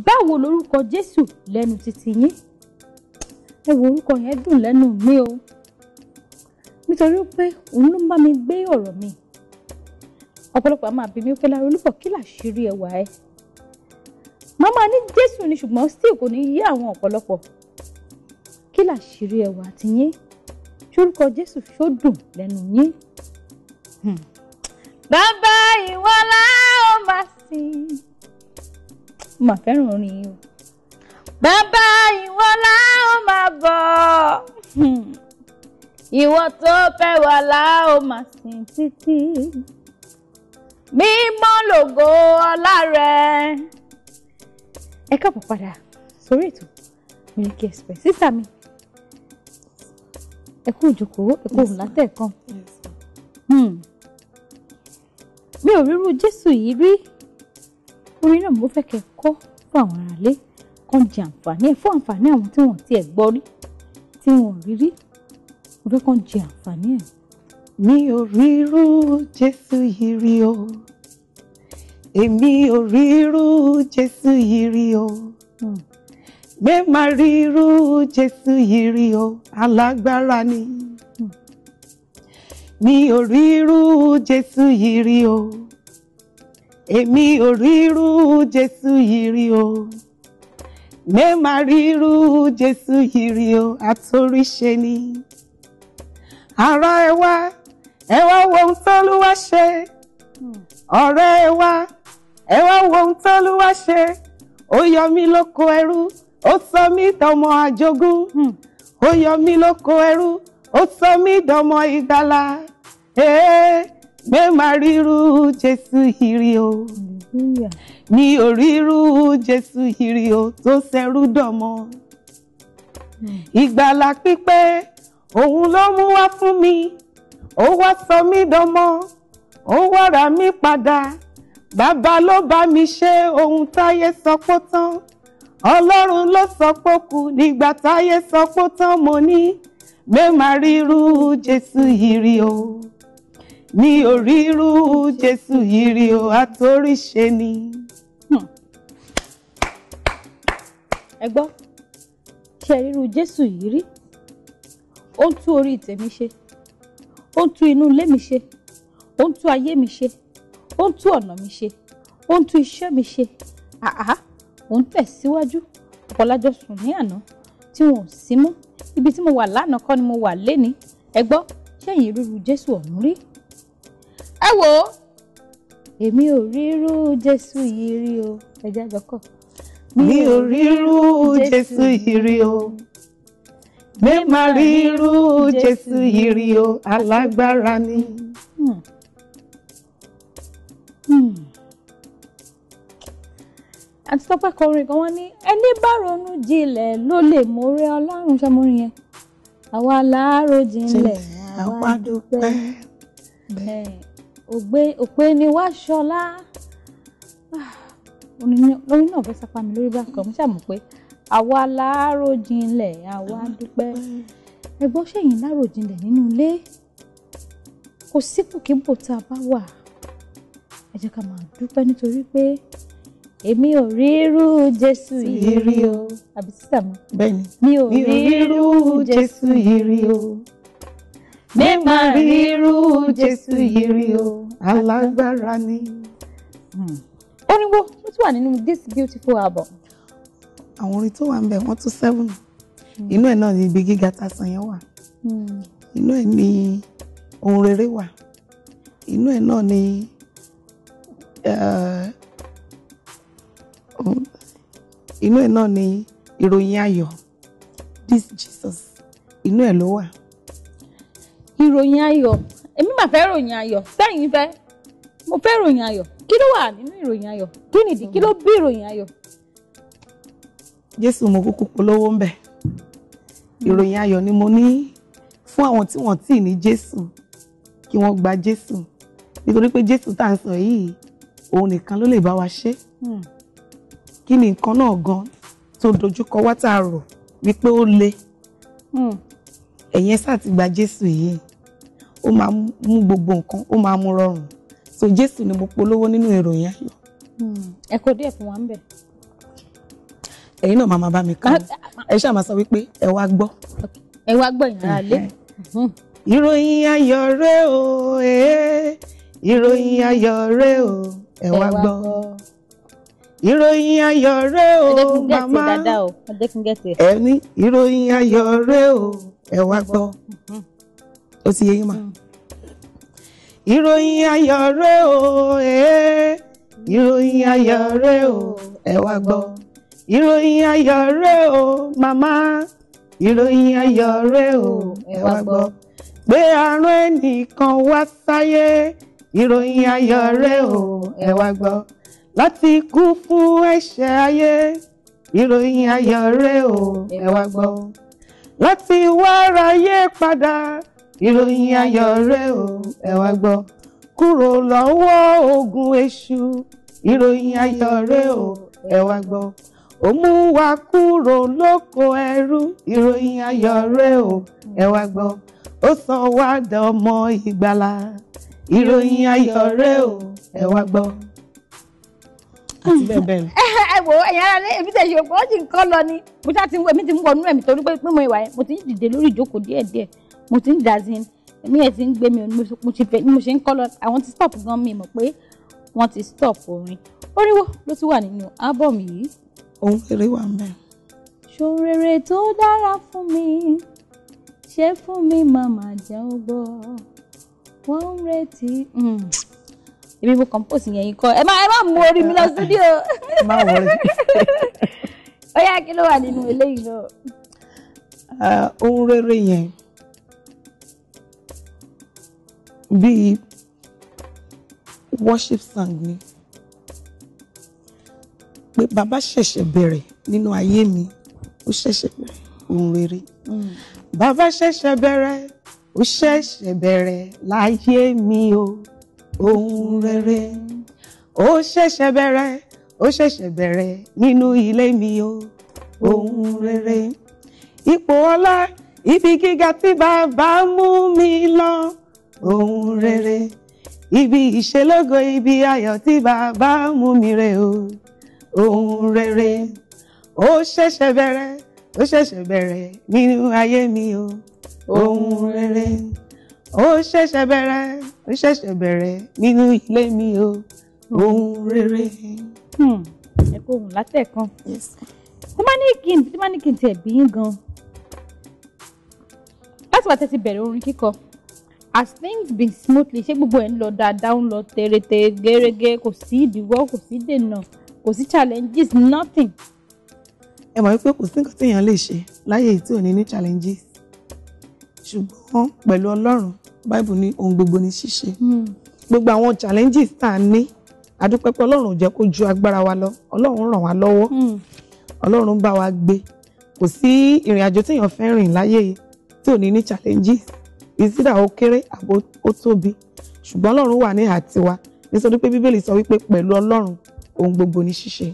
Báwo lorúkọ Jésù lẹ́nu títí yín? Ẹ wo orúkọ yẹn dùn lẹ́nu mi o. Nítorí pé òun ló ń bá mi gbé ọ̀rọ̀ mi. Ọ̀pọ̀lọpọ̀ a máa bi mí pé Láolúbọ̀ kí làṣírí ẹwà ẹ? Màmá ní Jésù ni ṣùgbọ́n still kò ní yé àwọn ọ̀pọ̀lọpọ̀. Kí làṣírí ẹwà tiyín? Ṣórúkọ Jésù ṣó dùn lẹ́nu yín? Bàbá ìwọ la ó máa sìn. Mà fẹ́ràn orin yìí o. Bàbá ìwọ la ó máa bọ̀. Ìwọ tó fẹ́ wà la ó máa sìn títí. Mímọ́ lògo ọlá rẹ. Ẹ káàbọ̀ padà sórí ètò Miliki Express. Sísá mi, ẹ kú ìjókòó, ẹ kú òun látẹ̀kan. Mi ò rírú Jésù yìí rí. Orin náà mo fẹ́ kẹ́ kọ́ fún àwọn aráalé kan jẹ àǹfààní ẹ̀, fún àǹfààní àwọn tí wọ́n ti ẹ̀ gbọ́ rí, tí wọ́n rí rí. Mo fẹ́ kàn jẹ àǹfààní ẹ̀. Mi ò rírú Jésù yìí rí o. Èmi ò rírú Jésù yìí rí o. Gbé máa rírú Jésù yìí rí o. Alágbára ni. Mi ò rírú Jésù yìí rí o. Èmi ò rírú Jésù yìí rí o. Gbé máa rírú Jésù yìí rí o. Àtòríṣe ni. Ará ẹ wá wo ohun t'Olúwa ṣe. Ọ̀rẹ́ ẹ wá wo ohun t'Olúwa ṣe. Ó yọ mí lóko ẹrú, ó sọ mí dọmọ àjogún. Ó yọ mí lóko ẹrú, ó sọ mí dọmọ ìgbàlà. Gbé máa rírú Jésù yìí rí o. Mi ò rírú Jésù yìí rí o tó ṣẹrú dọmọ. Ìgbàlà pípé òun ló mú wá fún mi. Ó wá sọ mí dọmọ, ó wá rà mí padà. Bàbá ló bá mi ṣe ohun táyé sọ pé tán. Ọlọ́run ló sọ pé kù nígbà táyé sọ pé tán. Mo ní gbé máa rírú Jésù yìí rí o. Mi ò rírú Jésù yìí rí o. Àtòríṣe ni. Ẹ gbọ́, ṣé ẹ rírú Jésù yìí rí? Ó ń tú orí tèmi ṣe, ó ń tú inú ilé mi ṣe, ó ń tú ayé mi ṣe, ó ń tú ọ̀nà mi ṣe, ó ń tú iṣẹ́ mi ṣe. Ó ń tẹ̀síwájú. Ọ̀pọ̀lájọ sùn ní àná tí wọn ò sí mọ́. Ibi tí mo wà lánàá kọ́ ni mo wà lénìí. Ẹ gbọ́, ṣẹ́yìn rírú Jésù ọ̀hún rí? Ẹ wò ó, èmi ò rírú Jésù yìí rí o. Ẹ jẹ́ àjọkọ̀. Mi ò rírú Jésù yìí rí o. Gbé máa rírú Jésù yìí rí o. Alágbára ni. Àti Tọ́pẹ́ kọrin kan wọ́n ní ẹni bá ronú jinlẹ̀ ló lè mórí Ọlọ́run ṣọmọrin yẹn. Àwa láàárọ̀ jinlẹ̀ àwa dúpẹ́. Òpè ni wá ṣọlá. Orin náà fẹ́ sápá mi lórí bákan. Mo ṣàmù pé àwa láàárọ̀ jinlẹ̀ àwa dúpẹ́. Ẹgbọ́n ṣẹ̀yìn láàárọ̀ jinlẹ̀ nínú ilé. Kò sípòkípò tá a bá wà. Ẹ jẹ́ ká máa dúpẹ́ nítorí pé èmi ò rírú Jésù yìí rí o. Àbí sísà mi? Bẹ́ẹ̀ni. Mi ò rírú Jésù yìí rí o. Mi máa rírú Jésù yìí rí o. Alágbára ni. Orin wo ló tún wà nínú this beautiful album? Àwọn orin tó wà ń bẹ̀ wọ́n tó 7. Inú ẹ̀ náà ni ibi gíga tásán yẹn wà. Inú ẹ̀ ni ohun rere wà. Inú ẹ̀ náà ni inú ẹ̀ náà ni ìròyìn ayọ̀. This Jesus. Inú ẹ̀ ló wà. Ìròyìn ayọ̀. Èmi mà fẹ́ ròyìn ayọ̀. Sẹ́yìn fẹ́? Mo fẹ́ ròyìn ayọ̀. Kí ló wà nínú ìròyìn ayọ̀? Kí nìdí? Kí ló bí ìròyìn ayọ̀? Jésù mo kúkú polówó ń bẹ̀. Ìròyìn ayọ̀ ni mo ní fún àwọn tí wọ́n tì ní Jésù kí wọ́n gba Jésù. Nítorí pé Jésù tá à ń sọ yìí, òun nìkan ló lè bá wa ṣe. Kí ni nǹkan náà gan tó dojúkọ wá tá a rò wípé ó le? Ẹ̀yin ẹ sáà ti gba Jésù yìí. Ó máa mú gbogbo nǹkan, ó máa mú rọrùn. So Jésù ni mo polówó nínú ìròyìn ayọ̀. Ẹ kọ díẹ̀ fún wa ń bẹ̀. ẹ̀yin náà máa bá mi kà ẹ ṣáà máa sọ wípé ẹ wá gbọ́. ẹ wá gbọ́ ìyára lé. ìròyìn ayọ̀ rẹ o ìròyìn ayọ̀ rẹ o ẹ wá gbọ́. ìròyìn ayọ̀ rẹ o màmá ẹ ní ìròyìn ayọ̀ rẹ o ẹ wá gbọ́. ó ti yé yín mà. ìròyìn ayọ̀ rẹ o ìròyìn ayọ̀ rẹ o ẹ wá gbọ́. ìròyìn ayọ̀ rẹ o màmá ìròyìn ayọ̀ rẹ o ẹ wá gbọ́. pé àrùn ẹnìkan wá sáyé ìròyìn ayọ̀ rẹ o ẹ wá gbọ́. láti kú fún ẹ̀ṣẹ̀ ayé ìròyìn ayọ̀ rẹ o ẹ wá gbọ́. láti wá ráyé padà ìròyìn ayọ̀ rẹ o ẹ wá gbọ́. kúrò lọ́wọ́ ogun èṣù ìròyìn ayọ̀ rẹ o ẹ wá gbọ́. ó mú wa kúrò lóko ẹrú ìròyìn ayọ̀ rẹ o ẹ wá gbọ́. ó sọ wá dọmọ ìgbàlà ìròyìn ayọ̀ rẹ o ẹ wá gbọ́. àti bẹ́ẹ̀ bẹ́ẹ̀ lọ. ẹ wo ẹ̀yin ará lé èmi tẹ̀ ṣe pé ó sì ń kọ́ lọ ni mo ṣáà ti ń wọ èmi ti ń wọnú ẹ̀mí torí pé mo ìwà yẹn mo ti ń dìde lórí ìjókòó díẹ̀díẹ̀ mo ti ń dazin èmi yẹn ti ń gbé mi mo ṣe ń kọ́ lọ àwọn ti stop gan mi mọ̀ pé wọ́n ti stop orin oríwo ló tún wà nínú ábọ̀mù yìí. ohun rere wà ń bẹ. ṣohun rere tó dára fún mi ṣe fún mi màmá jẹ́ ó gbọ́ wọ́n ń retí. èmi mo compose yẹn yìí kọ́ ẹ má mú orí mi lọ studio. má wọrí. ó yá kí ló wà nínú eléyìí náà. ohun rere yẹn bíi worship song ni pé bàbá ṣẹ̀ṣẹ̀ bẹ̀rẹ̀ nínú ayé mi ó ṣẹ̀ṣẹ̀ bẹ̀rẹ̀ ohun rere. bàbá ṣẹ̀ṣẹ̀ bẹ̀rẹ̀ ó ṣẹ̀ṣẹ̀ bẹ̀rẹ̀ láyé mi o ohun rere. ó ṣẹ̀ṣẹ̀ bẹ̀rẹ̀ ó ṣẹ̀ṣẹ̀ bẹ̀rẹ̀ nínú ilé mi o ohun rere. ipò ọlá ibi gíga tí bàbá mú mi lọ ohun rere. ibi ìṣelógo ibi ayọ̀ tí bàbá mú mi rè o ohun rere. ó ṣẹ̀ṣẹ̀ bẹ̀rẹ̀ ó ṣẹ̀ṣẹ̀ bẹ̀rẹ̀ nínú ayé mi o ohun rere. ó ṣẹ̀ṣẹ̀ bẹ̀rẹ̀ ó ṣẹ̀ṣẹ̀ bẹ̀rẹ̀ nínú ilé mi o ohun rere. ẹ kó ohun látẹ̀kan tí má ní kí n tiẹ̀ bí yín gan láti wá tẹ́tí bẹ̀rẹ̀ orin kíkọ as things been smoothly ṣé gbogbo ẹ̀ ń lọ dáadáa ń lọ tèrètè gẹ́rẹ́gẹ́ kò sí ìdíwọ́ kò sí dènà kò sí challenges nothing. ẹ mọ̀ wípé kò sí nǹkan téèyàn lè ṣe láyé tí ò ní ní challenges ṣùgbọ́n pẹ̀lú ọlọ́run Bible ní ohun gbogbo ní ṣíṣe. gbogbo àwọn challenges tá a ní adúpẹ́ pé ọlọ́run ò jẹ́ kó ju agbára wa lọ ọlọ́run ràn wá lọ́wọ́ ọlọ́run bá wa gbé kò sí ìrìn àjò téèyàn fẹ́ rìn láyé tí ò ní ní challenges ìsídà ó kéré àbó ó tóbi ṣùgbọ́n ọlọ́run wà ní àtiwá nítorí pé bíbélì sọ wípé pẹ̀lú ọlọ́run ohun gbogbo ní ṣíṣe.